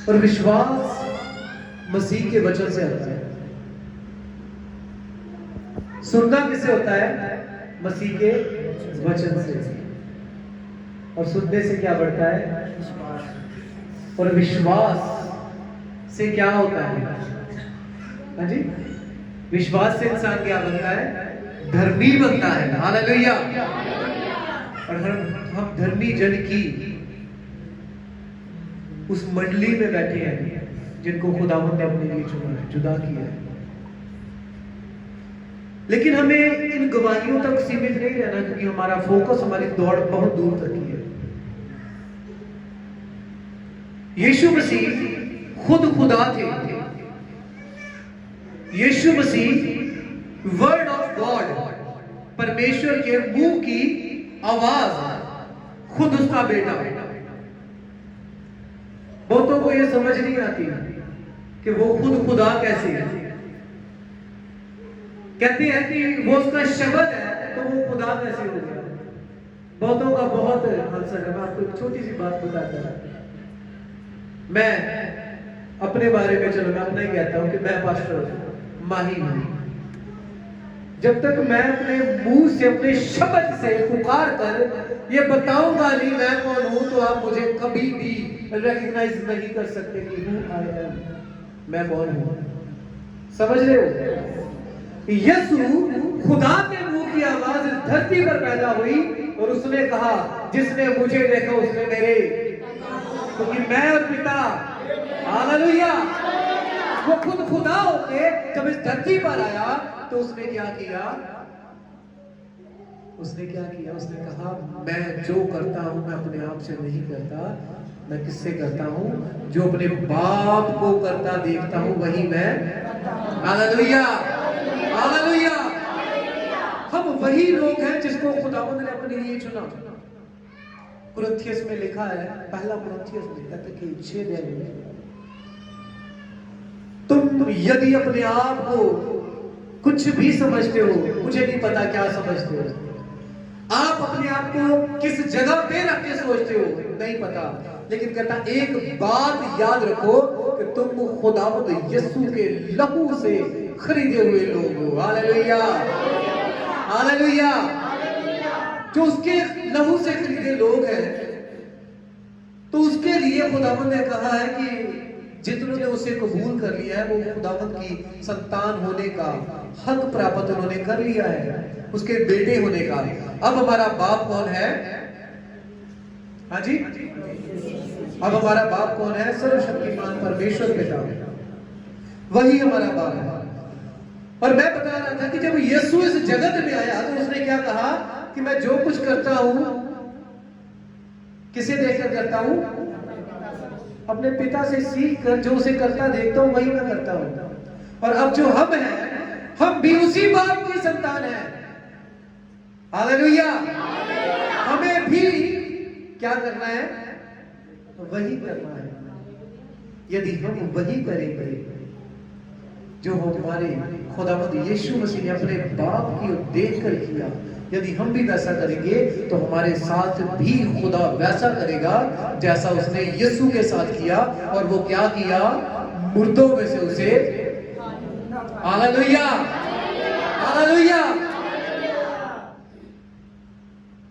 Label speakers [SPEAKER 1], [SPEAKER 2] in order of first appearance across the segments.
[SPEAKER 1] और विश्वास मसीह के वचन से आता है। सुनना किससे होता है? मसीह के वचन से। और सुनने से क्या बढ़ता है? और विश्वास से क्या होता है? हाँ जी, विश्वास से इंसान क्या बनता है? धर्मी बनता है। हालेलुया। और हम धर्मी जन की उस मंडली में बैठे हैं जिनको खुदावंद ने अपने लिए चुना है, जुदा किया है। लेकिन हमें इन गवाहियों तक सीमित नहीं रहना, क्योंकि हमारा फोकस, हमारी दौड़ बहुत दूर तक की है। यीशु मसीह खुद खुदा थे। यीशु मसीह वर्ड ऑफ गॉड, परमेश्वर के मुंह की आवाज, खुद उसका बेटा। बहुतों को यह समझ नहीं आती कि वो खुद खुदा कैसे है। कहते हैं कि वो उसका शब्द है तो वो खुदा कैसे हो गया। बहुतों का बहुत आंसर है। मैं आपको एक छोटी सी बात बताता हूं। मैं अपने बारे में, चलो मैं अपना ही कहता हूं कि मैं पास्टर माही हूं। जब तक मैं अपने मुंह से, अपने शब्द से पुकार कर ये बताऊंगा नहीं मैं कौन हूं, तो आप मुझे कभी भी रिकॉग्नाइज नहीं कर सकते कि हूं आई एम, मैं कौन हूं। समझ रहे हो? यीशु खुदा के मुंह की आवाज इस धरती पर पैदा हुई और उसने कहा, जिसने मुझे देखा उसने मेरे, क्योंकि मैं और पिता, हालेलुया। वो खुद खुदा होके जब इस धरती पर आया तो उसने क्या किया? उसने कहा, मैं जो करता हूं मैं अपने आप से नहीं करता, मैं किससे करता हूं? जो अपने बाप को करता देखता हूं वही मैं। Hallelujah, hallelujah. हम वही लोग हैं जिसको खुदावंद ने अपने लिए चुना। कुरिन्थियस में लिखा है, पहला कुरिन्थियस में कहता है कि 6 में, तुम यदि अपने आप को कुछ भी समझते हो, मुझे नहीं पता क्या समझते हो, आप अपने आप को किस जगह पे रख के सोचते हो नहीं पता, लेकिन कहता एक बात याद रखो कि तुम खुदावंद यीशु के लहू से खरीदे हुए लोग हो। Hallelujah, hallelujah. जो उसके लहू से खरीदे लोग हैं, तो उसके लिए खुदावंद ने कहा है कि जितनों ने उसे कबूल कर लिया है वो खुदावंद की संतान होने का हक प्राप्त उन्होंने कर लिया है, उसके बेटे होने का। अब हमारा बाप कौन है? हाँ जी, अब हमारा बाप कौन है? सर्वशक्तिमान परमेश्वर पिता, वही हमारा बाप है। और मैं बता रहा था कि जब यीशु इस जगत में आया तो उसने क्या कहा कि मैं जो कुछ करता हूं किसे देखकर करता हूं? अपने पिता से सीख कर जो उसे करता देखता हूं वही मैं करता हूं। और अब जो हम हैं, हम भी उसी बाप की संतान हैं। हालेलुया। हमें भी क्या करना है? वही करना है। यदि हम वही करेंगे जो हमारे खुदावंद यीशु मसीह ने अपने बाप की देखकर किया, यदि हम भी वैसा करेंगे तो हमारे साथ भी खुदा वैसा करेगा जैसा उसने यीशु के साथ किया। और वो क्या किया? मुर्दों में से उसे, हालेलुया, हालेलुया।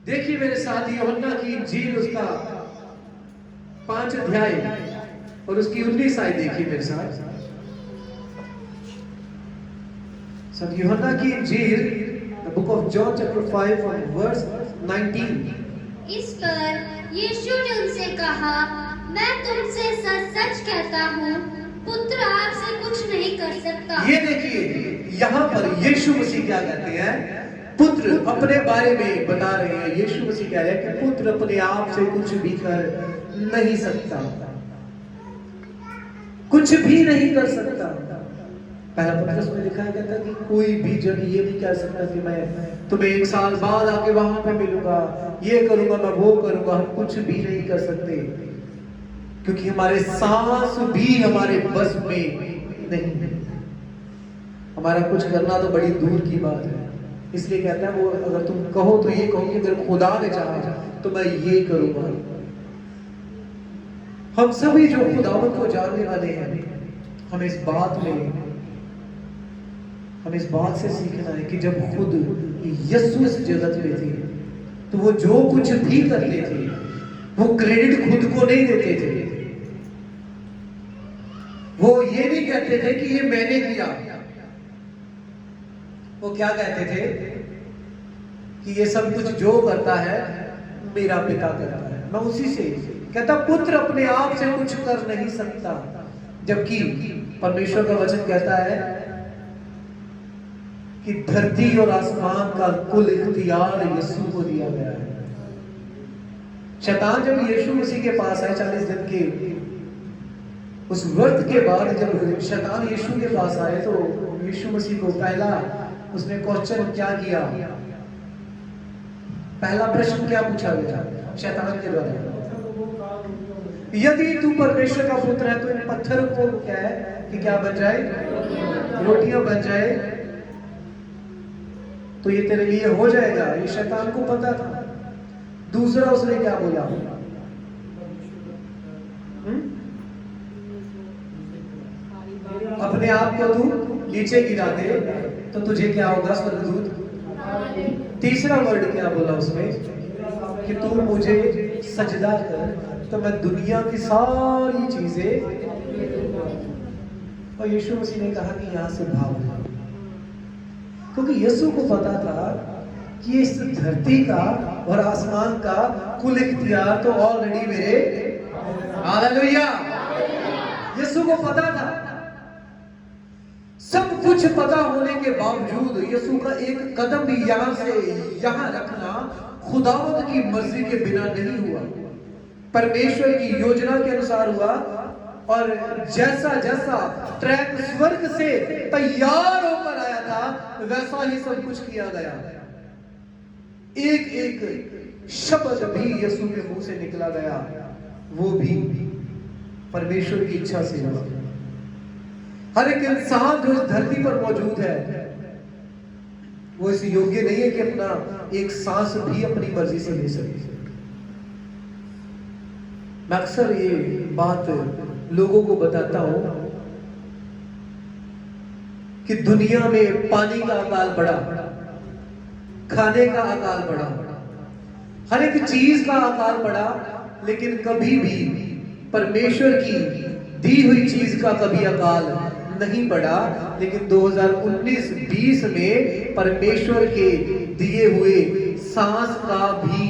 [SPEAKER 1] देखिए मेरे साथ यूहन्ना की इंजील, उसका 5 अध्याय और उसकी 19 आयत देखिए मेरे साथ। सब यूहन्ना की इंजील, the book of John chapter 5 from verse 19।
[SPEAKER 2] इस पर यीशु ने उनसे कहा, मैं तुमसे सच सच कहता हूँ, पुत्र आपसे कुछ नहीं कर सकता।
[SPEAKER 1] ये देखिए यहाँ पर यीशु मसीह क्या कहते हैं? पुत्र अपने बारे में बता रहे हैं। यीशु मसीह कह रहे हैं कि पुत्र अपने आप से कुछ भी कर नहीं सकता, कुछ भी नहीं कर सकता। पहला पत्रस में लिखा है, कहता है कि कोई भी जन ये नहीं कह सकता कि मैं तुम्हें 1 साल बाद आके वहां पे मिलूंगा, ये करूंगा, मैं वो करूंगा। हम कुछ भी नहीं कर सकते, क्योंकि हमारे सांस भी हमारे बस में नहीं है। हमारा कुछ करना तो बड़ी दूर की बात है। इसलिए कहता है वो, अगर तुम कहो तो ये कहो कि अगर खुदा ने चाहा तो मैं ये करूंगा। हम सभी जो खुदावंद को जानने वाले हैं, हमें इस बात से सीखना है कि जब खुद यीशु इस जगत में थे तो वो जो कुछ भी करते थे वो क्रेडिट खुद को नहीं देते थे। वो ये नहीं कहते थे कि ये मैंने किया। वो क्या कहते थे कि ये सब कुछ जो करता है मेरा पिता करता है। मैं उसी से कहता, पुत्र अपने आप से कुछ कर नहीं सकता, जबकि परमेश्वर का वचन कहता है कि धरती और आसमान का कुल इख्तियार यीशु को दिया गया है। शैतान जब यीशु मसीह के पास आए 40 दिन के उस व्रत के बाद, जब शैतान यीशु के पास आए तो यीशु मसीह को पहला उसने क्वेश्चन क्या किया, पहला प्रश्न क्या पूछा गया शैतान के द्वारा, यदि तू परमेश्वर का पुत्र है तो इन पत्थर को क्या है कि क्या बन जाए, रोटियां बन जाए, तो ये तेरे लिए हो जाएगा। ये शैतान को पता था। दूसरा उसने क्या बोला, अपने आप को तू नीचे गिरा दे तो तुझे क्या होगा स्वर्गदूत। तीसरा वर्ड क्या बोला उसमें कि तू मुझे सजदा कर तो मैं दुनिया की सारी चीजें। और यीशु मसीह ने कहा कि यहां से भाग, क्योंकि यीशु को पता था कि इस धरती का और आसमान का कुल इख्तियार तो ऑलरेडी मेरे। हालेलुया। यीशु को पता था। सब कुछ पता होने के बावजूद यीशु का एक कदम भी यहां से यहां रखना खुदावंद की मर्जी के बिना नहीं हुआ, परमेश्वर की योजना के अनुसार हुआ। और जैसा जैसा ट्रैक स्वर्ग से तैयार होकर आया था वैसा ही सब कुछ किया गया। एक एक शब्द भी यीशु के मुंह से निकला गया, वो भी परमेश्वर की इच्छा से हुआ। हर एक इंसान जो इस धरती पर मौजूद है वो इस योग्य नहीं है कि अपना एक सांस भी अपनी मर्जी से ले सके। मैं अक्सर ये बात लोगों को बताता हूं कि दुनिया में पानी का अकाल पड़ा, खाने का अकाल पड़ा, हर एक चीज का अकाल पड़ा, लेकिन कभी भी परमेश्वर की दी हुई चीज का कभी अकाल नहीं पड़ा। लेकिन 2019-20 में परमेश्वर के दिए हुए सांस का भी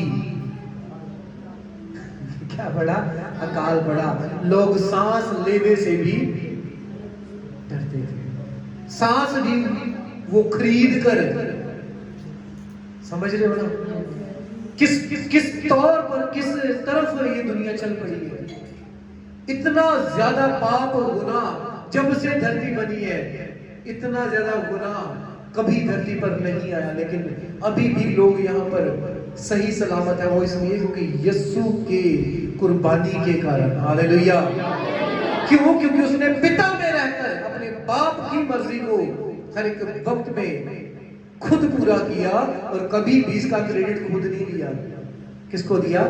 [SPEAKER 1] क्या पड़ा, अकाल पड़ा। लोग सांस लेने से भी डरते थे, सांस भी वो खरीद कर, समझ रहे हो ना, किस तौर पर किस तरफ ये दुनिया चल पड़ी है। इतना ज्यादा पाप और गुनाह जब से धरती बनी है, इतना ज्यादा गुनाह कभी धरती पर नहीं आया। लेकिन अभी भी लोग यहाँ पर सही सलामत है, वो इसलिए क्योंकि यीशु के कुर्बानी के कारण। हालेलुया। क्यों? क्योंकि उसने पिता में रहकर अपने बाप की मर्जी को हर एक वक्त में खुद पूरा किया और कभी भी इसका क्रेडिट खुद नहीं लिया। किसको दिया?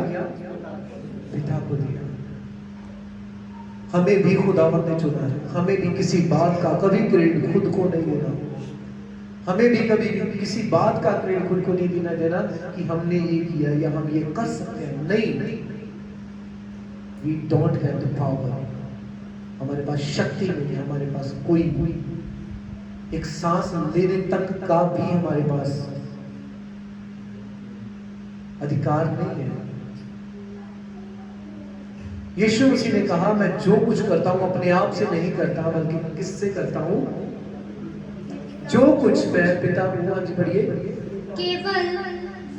[SPEAKER 1] पिता को दिया। हमें भी खुदावंद ने चुना है, हमें भी किसी बात का कभी क्रेडिट खुद को नहीं देना। हमें भी कभी भी किसी बात का क्रेडिट खुद को नहीं देना कि हमने ये किया या हम ये कर सकते हैं। नहीं, we don't have the power. हमारे पास शक्ति नहीं है, हमारे पास कोई एक सांस लेने तक का भी हमारे पास अधिकार नहीं है। यीशु मसीह ने कहा, मैं जो कुछ करता हूं अपने आप से नहीं करता, बल्कि किससे करता हूं? जो कुछ मैं पिता को। आज पढ़िए।
[SPEAKER 2] केवल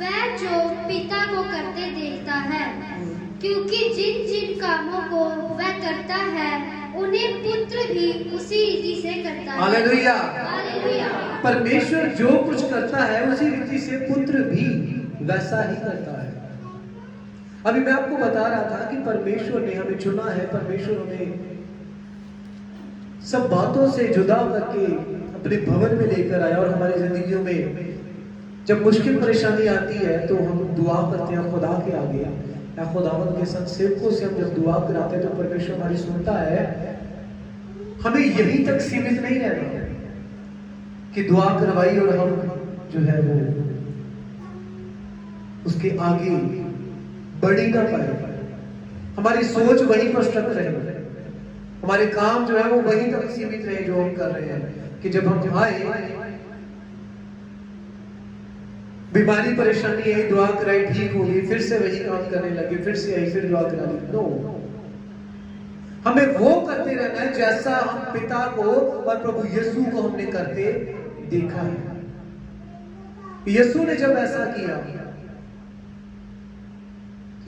[SPEAKER 2] वह जो पिता को करते देखता है, क्योंकि जिन जिन कामों को वह करता है उन्हें पुत्र भी उसी रीति से करता है।
[SPEAKER 1] हालेलुया।
[SPEAKER 2] हालेलुया।
[SPEAKER 1] परमेश्वर जो कुछ करता है उसी रीति से पुत्र भी वैसा ही करता है। अभी मैं आपको बता रहा था कि परमेश्वर ने हमें चुना है, परमेश्वर हमें सब बातों से जुदा करके अपने भवन में लेकर आया। और हमारी जिंदगियों में जब मुश्किल परेशानी आती है तो हम दुआ करते हैं खुदा के आगे या खुदावंद के संत सेवकों से हम जब दुआ कराते हैं तो परमेश्वर हमारी सुनता है। हमें यहीं तक सीमित नहीं रहना कि दुआ करवाई और हम जो है वो उसके आगे बढ़ ही ना पाए। हमारी सोच वहीं पर स्टक रहे, हमारे काम जो है वो वहीं तक सीमित रहे जो हम कर रहे हैं, कि जब हम आए बीमारी परेशानी है, दुआ कराई ठीक होगी, फिर से वही काम करने लगे, फिर से आई, फिर दुआ करा ली। नो, हमें वो करते रहना है जैसा हम पिता को और प्रभु यीशु को हमने करते देखा है। यीशु ने जब ऐसा किया,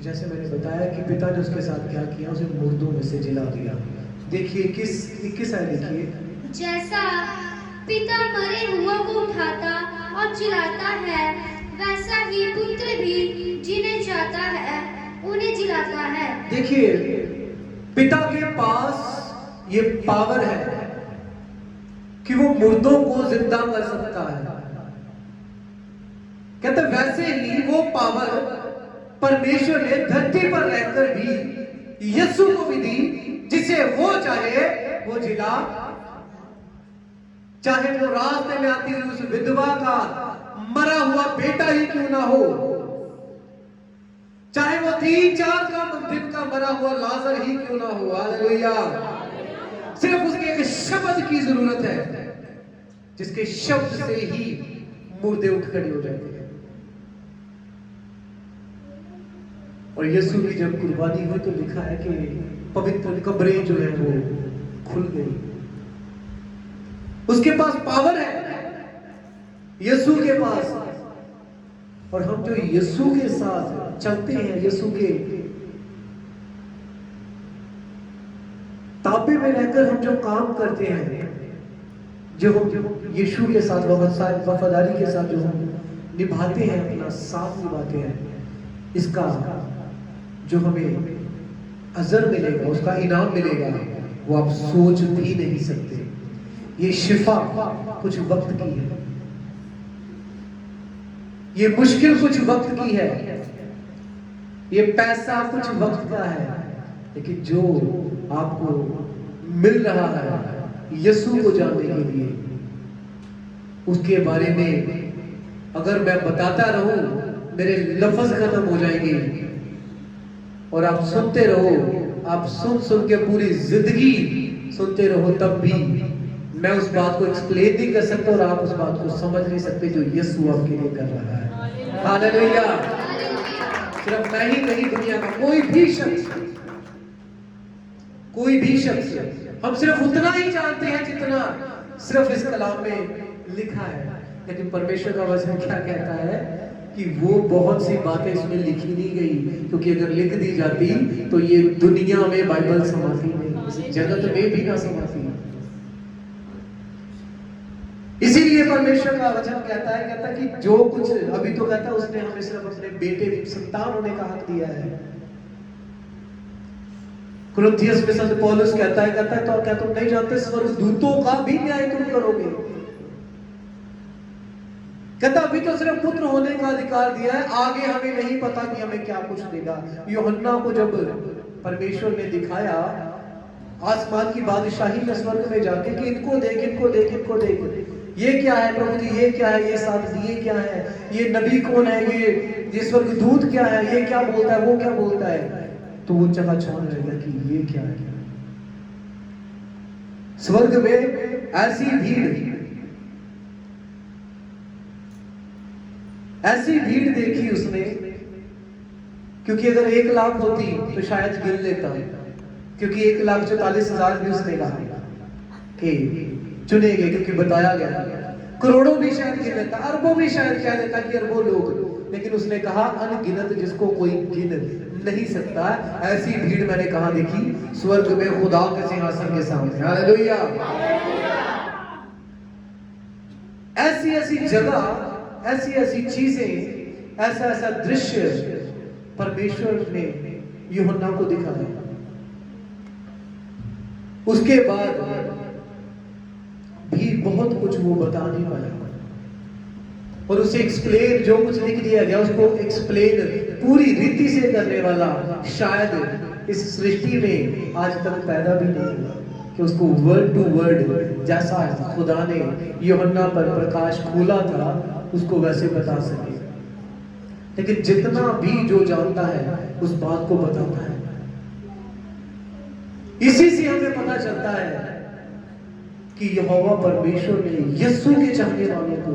[SPEAKER 1] जैसे मैंने बताया कि पिता ने उसके साथ क्या किया, उसे मुर्दों में से जिला दिया। देखिए 21 आयत देखिए,
[SPEAKER 2] जैसा पिता मरे हुआ को उठाता और जिलाता है, वैसा ही पुत्र भी जिन्हें चाहता है उन्हें जिलाता है।
[SPEAKER 1] देखिए पिता के पास ये पावर है कि वो मुर्दों को जिंदा कर सकता है। कहते वैसे ही वो पावर परमेश्वर ने धरती पर रहकर भी यीशु को भी दी, जिसे वो चाहे वो जिला, चाहे वो रास्ते में आती हुई उस विधवा का मरा हुआ बेटा ही क्यों ना हो, चाहे वो 3-4 दिन का मरा हुआ लाजर ही क्यों ना हो। हालेलुया। सिर्फ उसके एक शब्द की जरूरत है, जिसके शब्द से ही मुर्दे उठ खड़े हो जाते हैं। और यीशु की जब कुर्बानी हुई तो लिखा है कि पवित्र कब्रें जो है वो खुल गई। उसके पास पावर है, यीशु के पास। और हम जो यीशु के साथ चलते हैं, यीशु के ताबे में रहकर हम जो काम करते हैं, जो हम यीशु के साथ वफादारी के साथ जो हम निभाते हैं, अपना साथ निभाते हैं, इसका जो हमें अजर मिलेगा, उसका इनाम मिलेगा, वो आप सोच भी नहीं सकते। ये शिफा कुछ वक्त की है, ये मुश्किल कुछ वक्त की है, ये पैसा कुछ वक्त का है, लेकिन जो आपको मिल रहा है यीशु को जानने के लिए, उसके बारे में अगर मैं बताता रहूं मेरे लफ्ज खत्म हो जाएंगे, और आप सुनते रहो, आप सुन के पूरी जिंदगी सुनते रहो, तब भी मैं उस बात को एक्सप्लेन नहीं कर सकता और आप उस बात को समझ नहीं सकते जो यीशु आपके लिए कर रहा है। हालेलुया। सिर्फ मैं ही नहीं, दुनिया का कोई भी शख्स, हम सिर्फ उतना ही जानते हैं जितना सिर्फ इस कलाम में लिखा है। लेकिन परमेश्वर का वचन क्या कहता है कि वो बहुत सी बातें इसमें लिखी नहीं गई, क्योंकि अगर लिख दी जाती तो ये दुनिया में बाइबल समाती नहीं, इस जगत में भी ना समाती। इसीलिए परमेश्वर का वचन कहता है कि जो कुछ अभी तो कहता है उसने हमें सिर्फ अपने बेटे संतान होने का हक दिया है। कुरिन्थियस में संत पौलुस कहता है तो क्या तुम नहीं जानते स्वर्गदूतों का भी न्याय तुम करोगे। कहता अभी तो सिर्फ पुत्र होने का अधिकार दिया है, आगे हमें नहीं पता कि हमें क्या कुछ देगा। यूहन्ना को जब परमेश्वर ने दिखाया आसमान की बादशाही में स्वर्ग में जाके कि इनको देख, इनको देख, इनको देख, ये क्या है प्रभु जी, ये क्या है, ये साथ दिए क्या है, ये नबी कौन है, ये स्वर्गदूत क्या है, ये क्या बोलता है, वो क्या बोलता है, तो वो चकाचौंध रहेगा कि ये क्या है। स्वर्ग में ऐसी भीड़ देखी उसने, क्योंकि अगर 1 लाख होती तो शायद गिन लेता, क्योंकि 1,44,000 भी उसने कहा कि चुने गए, क्योंकि बताया गया। करोड़ों भी शायद गिन लेता, अरबों भी शायद कह देता कि अरबों लोग, लेकिन उसने कहा अनगिनत, जिसको कोई गिन नहीं सकता। ऐसी भीड़ मैंने कहा देखी स्वर्ग में खुदा के सिंहासन के सामने। हालेलुया। ऐसी जगह, ऐसी चीजें, ऐसा दृश्य परमेश्वर ने यूहन्ना को दिखाया। उसके बाद भी बहुत कुछ वो बता नहीं पाया, और उसे एक्सप्लेन, जो कुछ लिख दिया गया उसको एक्सप्लेन पूरी रीति से करने वाला शायद इस सृष्टि में आज तक पैदा भी नहीं हुआ कि उसको वर्ड टू वर्ड जैसा खुदा ने यूहन्ना पर प्रकाश खोला था उसको वैसे बता सके। लेकिन जितना भी जो जानता है उस बात को बताता है। इसी से हमें पता चलता है कि यहोवा परमेश्वर ने यीशु के चाहने वालों को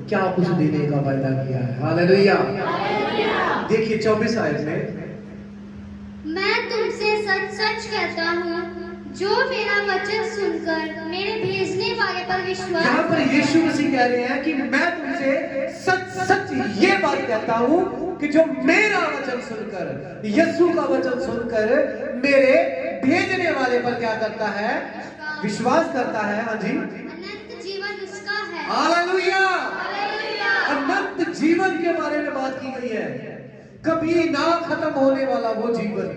[SPEAKER 1] क्या कुछ देने का वायदा किया है। हालेलुया। देखिए 24 आयत में,
[SPEAKER 2] मैं तुमसे सच सच कहता हूँ, जो मेरा वचन सुनकर मेरे भेजने वाले पर विश्वास।
[SPEAKER 1] यहाँ पर यीशु मसीह कह रहे हैं कि मैं तुमसे सच सच ये बात कहता हूँ कि जो मेरा वचन सुनकर, यीशु का वचन सुनकर मेरे भेजने वाले पर क्या करता है, विश्वास करता है। हाँ जी,
[SPEAKER 2] अनंत जीवन उसका है।
[SPEAKER 1] हालेलुया। अनंत जीवन के बारे में बात की गई है, कभी ना खत्म होने वाला वो जीवन।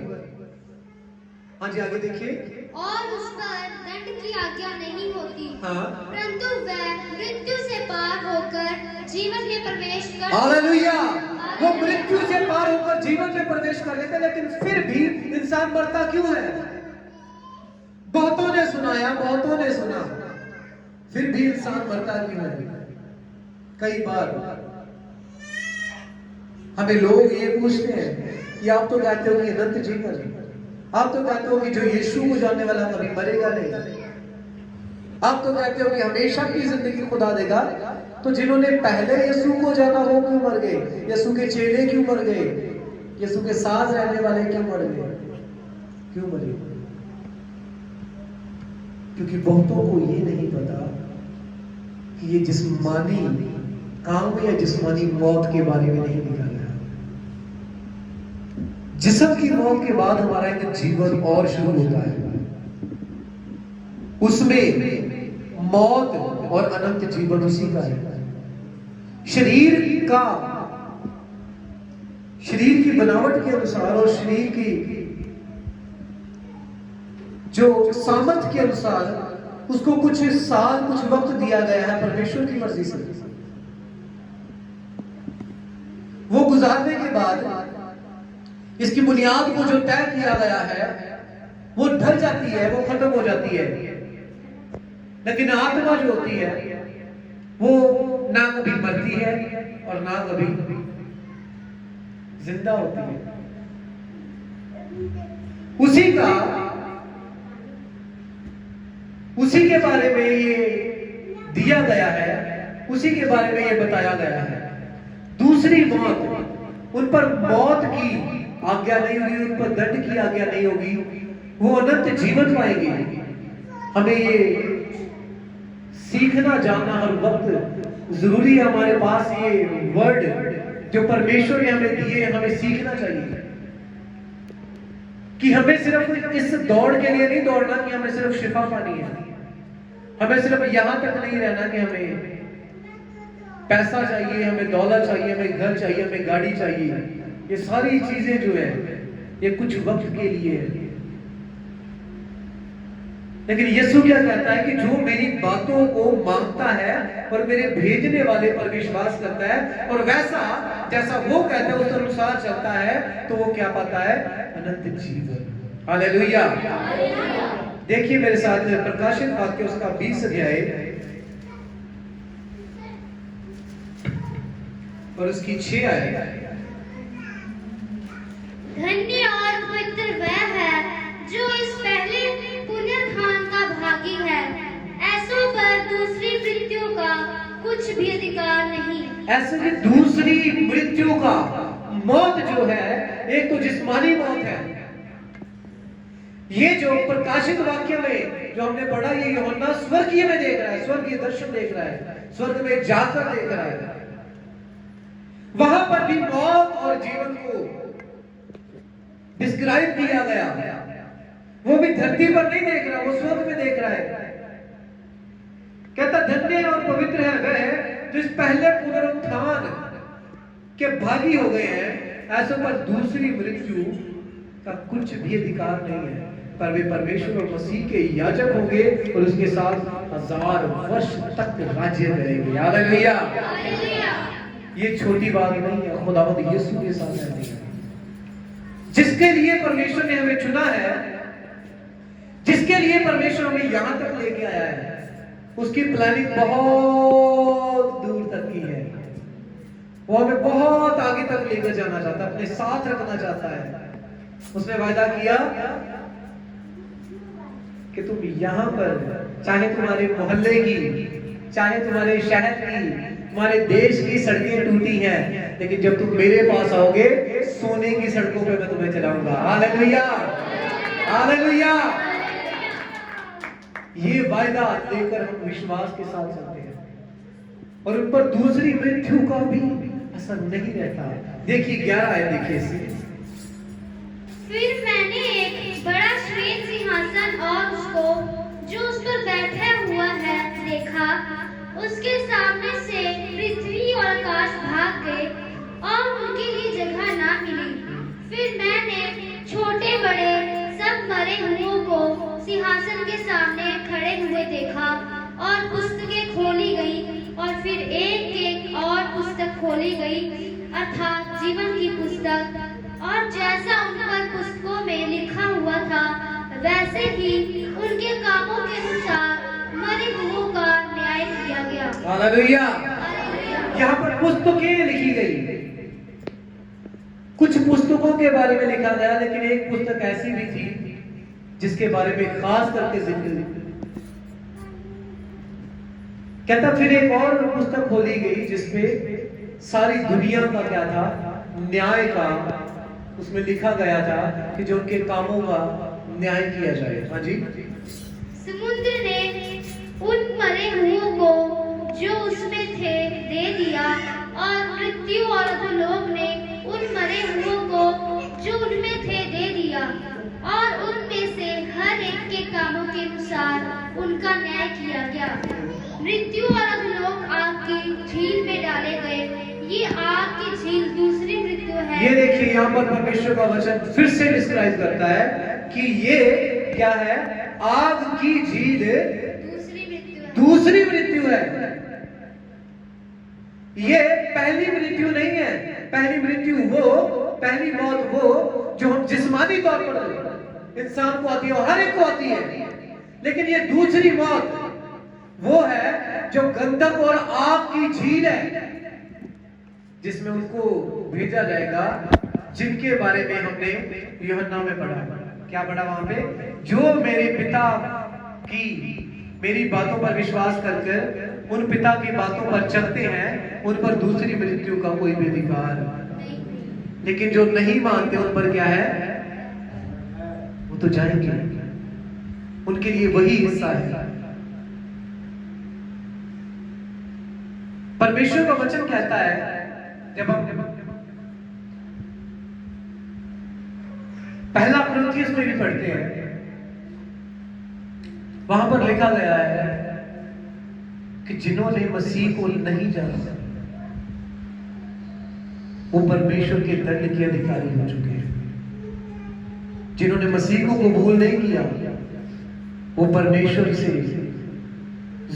[SPEAKER 1] हाँ जी, आगे देखिए।
[SPEAKER 2] और उस पर दंड की आज्ञा नहीं होती,
[SPEAKER 1] हाँ,
[SPEAKER 2] परंतु वह मृत्यु से पार होकर जीवन में प्रवेश कर।
[SPEAKER 1] हालेलुया। वो मृत्यु से पार होकर जीवन में प्रवेश कर लेते, लेकिन फिर भी इंसान मरता क्यों है? बहुतों ने सुनाया, बहुतों ने सुना, फिर भी इंसान मरता क्यों है? कई बार हमें लोग ये पूछते हैं कि आप तो कहते हो कि अनंत जीवन, आप तो कहते हो कि जो यीशु को जानने वाला कभी मरेगा नहीं, आप तो कहते हो कि हमेशा की जिंदगी खुदा देगा, तो जिन्होंने पहले यीशु को जाना वो क्यों मर गए? यीशु के चेले क्यों मर गए? यीशु के साथ रहने वाले क्यों मर गए? क्यों मरे? क्योंकि बहुतों को ये नहीं पता कि ये जिस्मानी काम या जिस्मानी मौत के बारे में नहीं लिखा गया। जिस्म की मौत के बाद हमारा एक जीवन और शुरू होता है, उसमें मौत और अनंत जीवन उसी का है। शरीर की बनावट के अनुसार और शरीर की जो सामर्थ्य के अनुसार उसको कुछ साल, कुछ वक्त दिया गया है परमेश्वर की मर्जी से। वो गुजारने के बाद इसकी बुनियाद को जो तय किया गया है वो ढल जाती है, वो खत्म हो जाती है। लेकिन आत्मा जो होती है वो ना कभी मरती है और ना कभी जिंदा होती है। उसी के बारे में ये दिया गया है, उसी के बारे में ये बताया गया है। दूसरी मौत, उन पर मौत की आज्ञा नहीं होगी, उन पर दंड की आज्ञा नहीं होगी, वो अनंत जीवन पाएंगे। हमें ये सीखना जानना हर वक्त जरूरी है। हमारे पास ये वर्ड जो परमेश्वर ने हमें दिए, हमें सीखना चाहिए कि हमें सिर्फ इस दौड़ के लिए नहीं दौड़ना कि हमें सिर्फ शिफा पानी है, हमें सिर्फ यहां तक नहीं रहना कि हमें पैसा चाहिए, हमें दौलत चाहिए, हमें घर चाहिए, हमें गाड़ी चाहिए। ये सारी चीजें जो है ये कुछ वक्त के लिए है। लेकिन यीशु क्या कहता है कि जो मेरी बातों को मानता है और मेरे भेजने वाले पर विश्वास करता है और वैसा जैसा वो कहता है उस अनुसार चलता है, तो वो क्या पाता है? अनंत जीवन। हालेलुया। देखिए मेरे साथ प्रकाशित वाक्य उसका 20 अध्याय और उसकी 6 आयत।
[SPEAKER 2] धन्य और पवित्र वह है जो इस पहले पुनरुत्थान का भागी है, ऐसों पर दूसरी मृत्यु का कुछ भी अधिकार नहीं। ऐसे
[SPEAKER 1] कि दूसरी मृत्यु का मौत जो है, एक तो जिस्मानी मौत है। ये जो प्रकाशित वाक्य में जो हमने पढ़ा, ये यूहन्ना स्वर्गीय में देख रहा है, स्वर्गीय दर्शन देख रहा है, स्वर्ग में जाकर देख रहा है। वहां पर भी मौत और जीवन को डिस्क्राइब किया गया। वो भी धरती पर नहीं देख रहा, वो स्वर्ग में देख रहा है। कहता धन्य और पवित्र है वह जो इस पहले पुनरुत्थान के भागी हो गए हैं, ऐसों पर दूसरी मृत्यु का कुछ भी अधिकार नहीं है, पर वे परमेश्वर और मसीह के याजक होंगे और उसके साथ 1000 वर्ष तक राज्य करेंगे। हालेलुया। ये छोटी बात नहीं है, खुदावंद यीशु के साथ रहते हैं। जिसके लिए परमेश्वर ने हमें चुना है, जिसके लिए परमेश्वर हमें यहां तक लेके आया है, उसकी प्लानिंग बहुत दूर तक की है। वो हमें बहुत आगे तक लेकर जाना चाहता है, अपने साथ रखना चाहता है। उसने वायदा किया कि तुम यहां पर, चाहे तुम्हारे मोहल्ले की, चाहे तुम्हारे शहर की, तुम्हारे देश की सड़कें टूटी हैं, लेकिन जब तुम मेरे पास आओगे, सोने की सड़कों पे मैं तुम्हें चलाऊंगा। Hallelujah, hallelujah. ये वायदा लेकर हम विश्वास के साथ चलते हैं और उन पर दूसरी मृत्यु का भी असर नहीं रहता। देखिए 11 आयत देखिए इसे।
[SPEAKER 2] फिर मैंने एक बड़ा श्वेत सिंहासन और उसको जो उस पर बैठा हुआ है देखा। उसके सामने से पृथ्वी और आकाश भाग गए और उनके लिए जगह ना मिली। फिर मैंने छोटे बड़े सब मरे हुओं को सिंहासन के सामने खड़े हुए देखा और पुस्तकें खोली गई और फिर एक एक और पुस्तक खोली गई, अर्थात जीवन की पुस्तक। और जैसा उन पर पुस्तकों में लिखा हुआ था, वैसे ही उनके कामों के अनुसार मरे हुओं का न्याय किया गया।
[SPEAKER 1] हालेलुया। यहाँ पर पुस्तकें लिखी गई। कुछ पुस्तकों के बारे में लिखा गया, लेकिन एक पुस्तक ऐसी भी थी जिसके बारे में खास करके जिक्र कहता। फिर एक और पुस्तक खोली गई जिसमें सारी दुनिया का क्या था, न्याय का उसमें लिखा गया था कि जो उनके कामों का न्याय किया जाए। हाँ जी।
[SPEAKER 2] समुद्र ने उन मरे हुओं को जो उसमें थे दे दिया और मृत्यु और अधोलोक ने उन मरे हुओं को जो उनमें थे दे दिया और उनमें से हर एक के कामों के अनुसार उनका न्याय किया गया। मृत्यु और अधोलोक आग की झील में डाले गए। ये आग की झील दूसरी मृत्यु है।
[SPEAKER 1] ये देखिए यहाँ पर परमेश्वर का वचन फिर से डिस्क्राइब करता है कि ये क्या है, आग की झील दूसरी मृत्यु है। ये पहली मृत्यु नहीं है। पहली मृत्यु वो, पहली मौत वो जो हम जिस्मानी तौर पर इंसान को आती है और हर एक को आती है, लेकिन ये दूसरी मौत वो है जो गंधक और आग की झील है, जिसमें उनको भेजा जाएगा जिनके बारे में हमने यूहन्ना में पढ़ा। क्या पढ़ा वहां पे? जो मेरे पिता की मेरी बातों पर विश्वास कर उन पिता की बातों पर चलते हैं, उन पर दूसरी मृत्यु का कोई भी अधिकार। लेकिन जो नहीं मानते उन पर क्या है, वो तो जाएंगे, उनके लिए वही हिस्सा है। परमेश्वर का वचन कहता है, जब हम पहला कुरिन्थियस में भी पढ़ते हैं, वहां पर लिखा गया है कि जिन्होंने मसीह को नहीं जाना वो परमेश्वर के दंड के अधिकारी हो चुके हैं। जिन्होंने मसीह को कबूल नहीं किया वो परमेश्वर से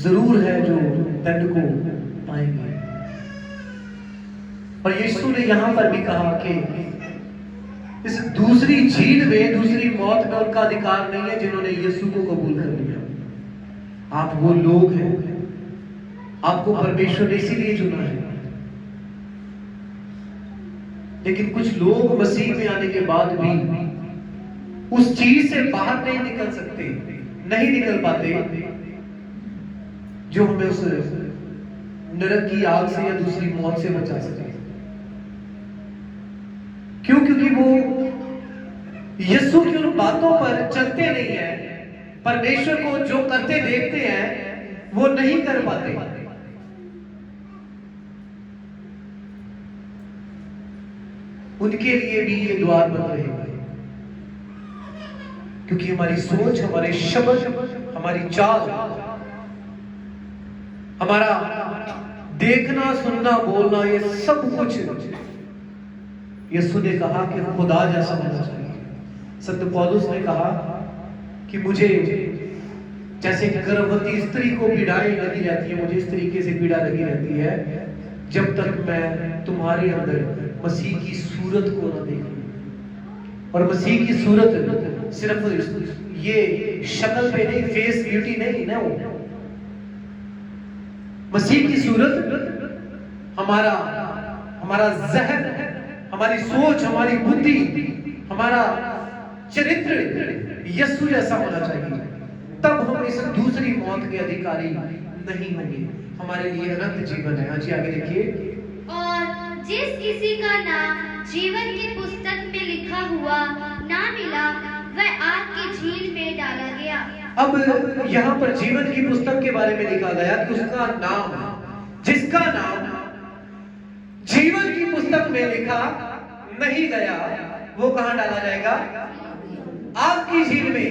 [SPEAKER 1] जरूर है जो दंड को पाएंगे। और यीशु ने यहां पर भी कहा कि इस दूसरी झील में, दूसरी मौत में उनका अधिकार नहीं है जिन्होंने यीशु को कबूल कर लिया। आप वो लोग हैं, आपको परमेश्वर ने इसीलिए चुना है। लेकिन कुछ लोग मसीह में आने के बाद भी उस चीज से बाहर नहीं निकल सकते, नहीं निकल पाते जो हमें उस नरक की आग से या दूसरी मौत से बचा सके। क्यों? क्योंकि वो यीशु की उन बातों पर चलते नहीं है, परमेश्वर को जो करते देखते हैं वो नहीं कर पाते। उनके लिए भी ये द्वार बंद रहेगा, क्योंकि हमारी सोच, हमारे शब्द, हमारी चाल, हमारा देखना, सुनना, बोलना, ये सब कुछ यीशु ने कहा कि खुदा जैसा होना चाहिए। संत पौलुस ने कहा कि मुझे जैसे गर्भवती स्त्री को पीड़ाएं लगी रहती है, मुझे इस तरीके से पीड़ा लगी रहती है जब तक मैं तुम्हारे अंदर मसीह की सूरत को न देखूं। और मसीह की सूरत सिर्फ ये शक्ल पे नहीं, फेस ब्यूटी नहीं ना, वो मसीह की सूरत हमारा जहन, हमारी सोच, हमारी बुद्धि, हमारा चरित्र यीशु जैसा होना चाहिए। तब हम इस दूसरी मौत के अधिकारी नहीं होंगे, हमारे लिए अनंत जीवन है। हाँ जी, आगे देखिए।
[SPEAKER 2] और जिस किसी का नाम जीवन की पुस्तक में लिखा हुआ ना मिला, वह आग की झील में डाला गया।
[SPEAKER 1] अब यहाँ पर जीवन की पुस्तक के बारे में लिखा गया कि उसका नाम, जिसका नाम जीवन की पुस्तक में लिखा नहीं गया, वो कहां डाला जाएगा? आग की झील में।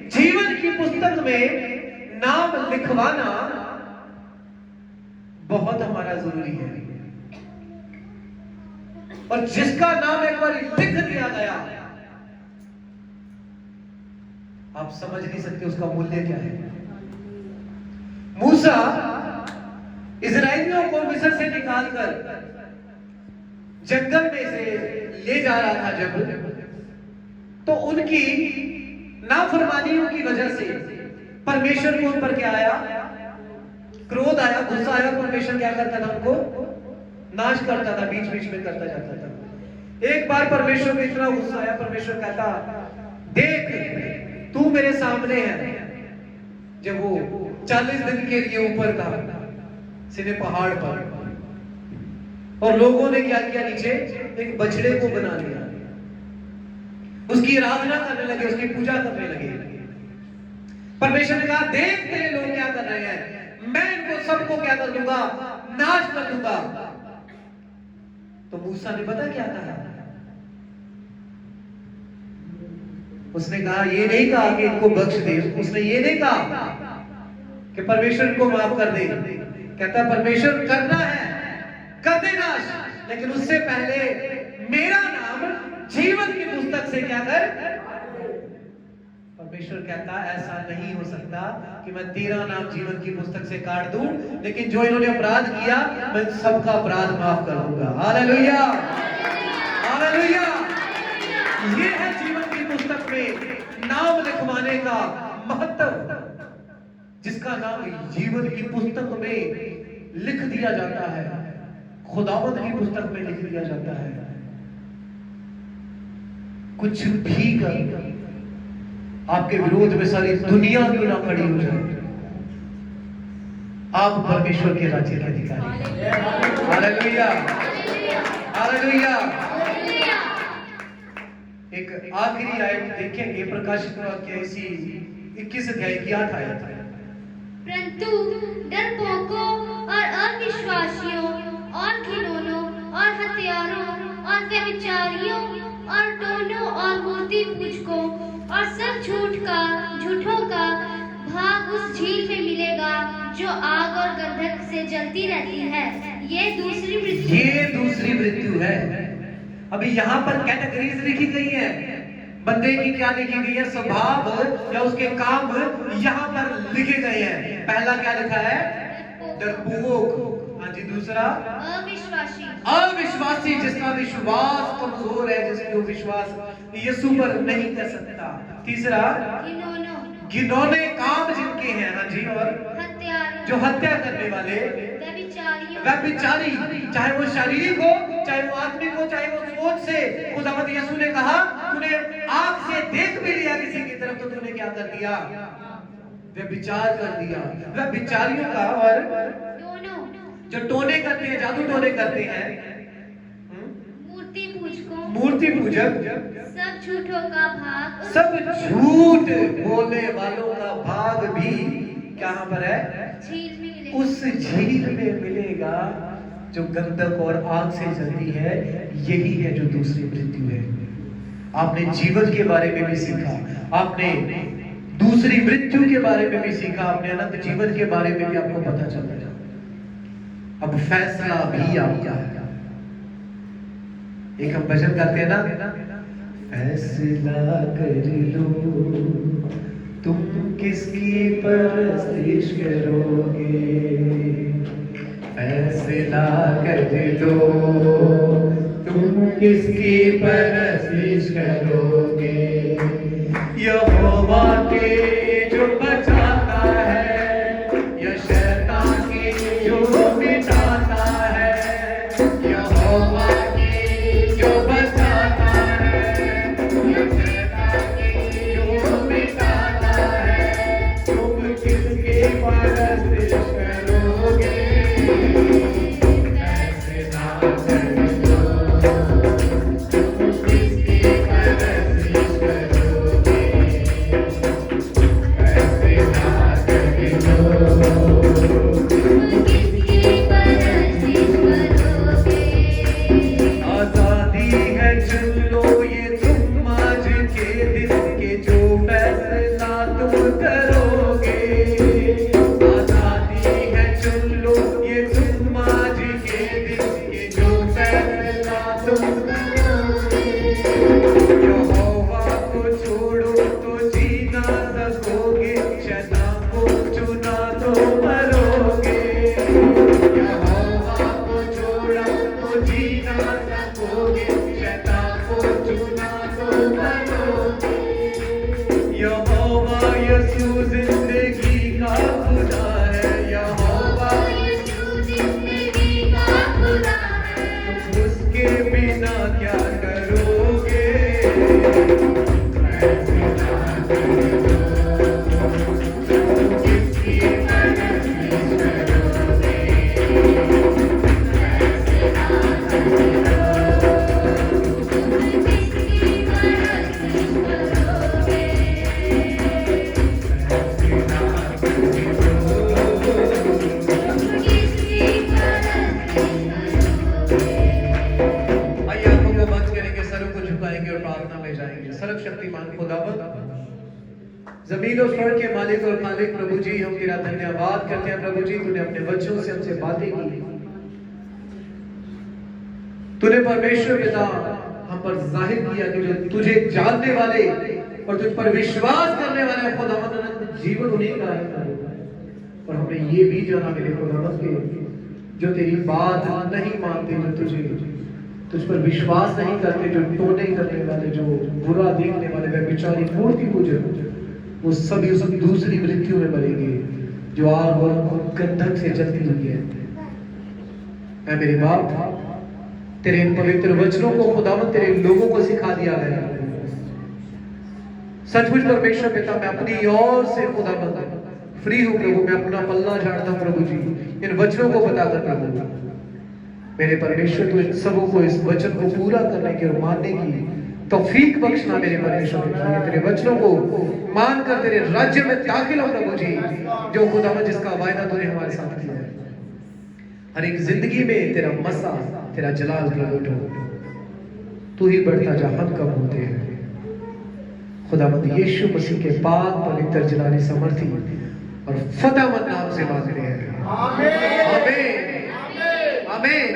[SPEAKER 1] जीवन की पुस्तक में नाम लिखवाना बहुत हमारा जरूरी है। और जिसका नाम एक बार लिख दिया गया, आप समझ नहीं सकते उसका मूल्य क्या है। मूसा इजराइलियों को मिस्र से निकालकर जंगल में से ले जा रहा था जब, तो उनकी नाफरमानियों की वजह से परमेश्वर को उन पर क्या आया? क्रोध आया, गुस्सा आया। परमेश्वर क्या करता था? उनको नाश करता था, बीच बीच में करता जाता था। एक बार परमेश्वर को इतना गुस्सा आया, परमेश्वर कहता, देख तू मेरे सामने है। जब वो 40 दिन के लिए ऊपर था सीधे पहाड़ पर, और लोगों ने क्या किया? नीचे एक बछड़े को बना लिया, उसकी आराधना करने लगे, उसकी पूजा करने लगे। परमेश्वर ने कहा, देख तेरे लोग क्या कर रहे हैं, मैं इनको सबको क्या कर दूंगा? नाश कर दूंगा। तो मूसा ने पता क्या कहा? उसने कहा, ये नहीं कहा कि इनको बख्श दे, उसने ये नहीं कहा कि परमेश्वर को माफ कर दे। कहता परमेश्वर करना है, कर दे नाश, लेकिन उससे पहले मेरा नाम जीवन की पुस्तक से क्या कर। परमेश्वर कहता ऐसा नहीं हो सकता कि मैं तेरा नाम जीवन की पुस्तक से काट दूं, लेकिन जो इन्होंने अपराध किया मैं सबका अपराध माफ कर दूंगा। Hallelujah, hallelujah. ये है जीवन की पुस्तक में नाम लिखवाने का महत्व। जिसका नाम जीवन की पुस्तक में लिख दिया जाता है, खुदावंद की पुस्तक में लिख दिया जाता है। कुछ भी कर, आपके विरोध में सारी दुनिया क्यों ना खड़ी हो जाए, आप परमेश्वर के राज्य के अधिकारी। Hallelujah, hallelujah. एक आखिरी आयत देखेंगे, प्रकाशित वाक्य 21 अध्याय की 8 आयत है।
[SPEAKER 2] परंतु डरपोकों और अविश्वासियों और घिनौनों और हत्यारों और व्यभिचारियों और टोनों और मूर्ति पूजकों और सब झूठों का भाग उस झील में मिलेगा जो आग और गंधक से जलती रहती है। ये दूसरी मृत्यु है। अभी यहाँ पर कैटेगरीज लिखी गई है, बंदे की क्या लिखी गई है? स्वभाव या उसके काम यहाँ पर लिखे गए हैं। पहला क्या लिखा है? डरपोक। हाँ जी। दूसरा अविश्वासी, जिसका विश्वास कमजोर है, जिसको विश्वास यीशु पर नहीं कर सकता। तीसरा घिनौने काम जिनके हैं। हाँ जी। और जो हत्या करने वाले, व्यभिचारी, चाहे वो शारीरिक हो, चाहे वो आत्मिक हो, चाहे वो सोच से। खुदावंद यीशु ने कहा, तूने आंख से देख भी लिया किसी की तरफ तो तूने क्या कर दिया? व्यभिचार कर दिया। व्यभिचारियों का, और जो टोने करते हैं, जादू टोने करते हैं, मूर्ति पूजक, सब झूठों का भाग,
[SPEAKER 1] सब झूठ बोलने वालों का भाग भी कहां पर है?
[SPEAKER 2] झील में मिलेगा।
[SPEAKER 1] उस झील में मिलेगा जो गंधक और आग से जलती है। यही है जो दूसरी मृत्यु है। आपने जीवन के बारे में भी सीखा, आपने दूसरी मृत्यु के बारे में भी सीखा, आपने अनंत जीवन के बारे में भी आपको पता चल रहा है। अब फैसला भी आपका है। एक हम भजन गाते हैं ना, फैसला कर लो तुम किसकी परस्तिश करोगे, फैसला कर लो तुम किसकी परस्तिश करोगे। करोगे। यहोवा के जो बचाता है, या शैतान के जो मिटाता है। यहोवा के जो बचाता है, या शैतान के जो मिटाता है। तुम किसके परस्तिश करोगे? ऐसे ना करो, तुम किसके परस्तिश करोगे? ऐसे ना करो, आजादी है चुन लो ये तुम आज के दिन के जो फैसला तुम करोगे। आजादी है चुन लो ये तुम आज के दिन के जो फैसला तुम करोगे। यहोवा को छोड़ो तो जी ना सकोगे, शैतान को चुना तो मरोगे। यहोवा को छोड़ा तो जी ना सकोगे, शैतान को चुना तो मरोगे। यहोवा यीशु जिंदगी का खुदा है। यहोवा तुम उसके बिना क्या करोगे? ऐसे ना करो, तुम किसकी परस्तिश करोगे? ऐसे ना करो, तुम किसकी परस्तिश करोगे? ऐसे ना करो, आइए आंखों को बंद करेंगे, सरों को झुकाएंगे और प्रार्थना में जाएंगे। सर्वशक्तिमान खुदावंद, जमीन और स्वर्ग के मालिक और खालिक प्रभु जी, हम तेरा धन्यवाद करते हैं प्रभु जी। तूने अपने बच्चों से हमसे बातें की, तूने परमेश्वर पिता हम पर जाहिर किया कि जो तुझे जानने वाले और तुझ पर विश्वास करने वाले खुदावंद अनंत जीवन उन्हीं का है। और हमने ये भी जाना मेरे खुदावंद के जो तेरी बात नहीं मानते, जो तुझ पर विश्वास नहीं करते, जो टोने करने वाले, जो बुरा देखने वाले, वे बेचारी मूर्ति पूजक, वो सभी उस दूसरी मृत्यु में मरेंगे जो आग और गंधक से जलती हुई है। ऐ मेरे बाप, तेरे इन पवित्र वचनों को खुदावंद तेरे लोगों को सिखा दिया गया। सचमुच परमेश्वर पिता, मैं अपनी ओर से खुदावंद फ्री हूं प्रभु। मैं अपना पल्ला झाड़ता हूं प्रभु जी, इन वचनों को बताकर प्रभु मेरे परमेश्वर, तू इन सबों को इस वचन को पूरा करने की और मानने की तौफीक बख्शना मेरे परमेश्वर। तेरे वचनों को मानकर तेरे राज्य में दाखिल हो प्रभु जी, जो खुदावंद जिसका वायदा तूने हमारे साथ किया है। हर एक जिंदगी में तेरा मसा, तेरा जलाल प्रकट हो। तू ही बढ़ता जा, हम कम होते हैं। खुदावंद यीशु मसीह के पाक पवित्र जलाली समर्थी और फतेहमंद नाम से मांगते हैं, आमीन आमीन आमीन।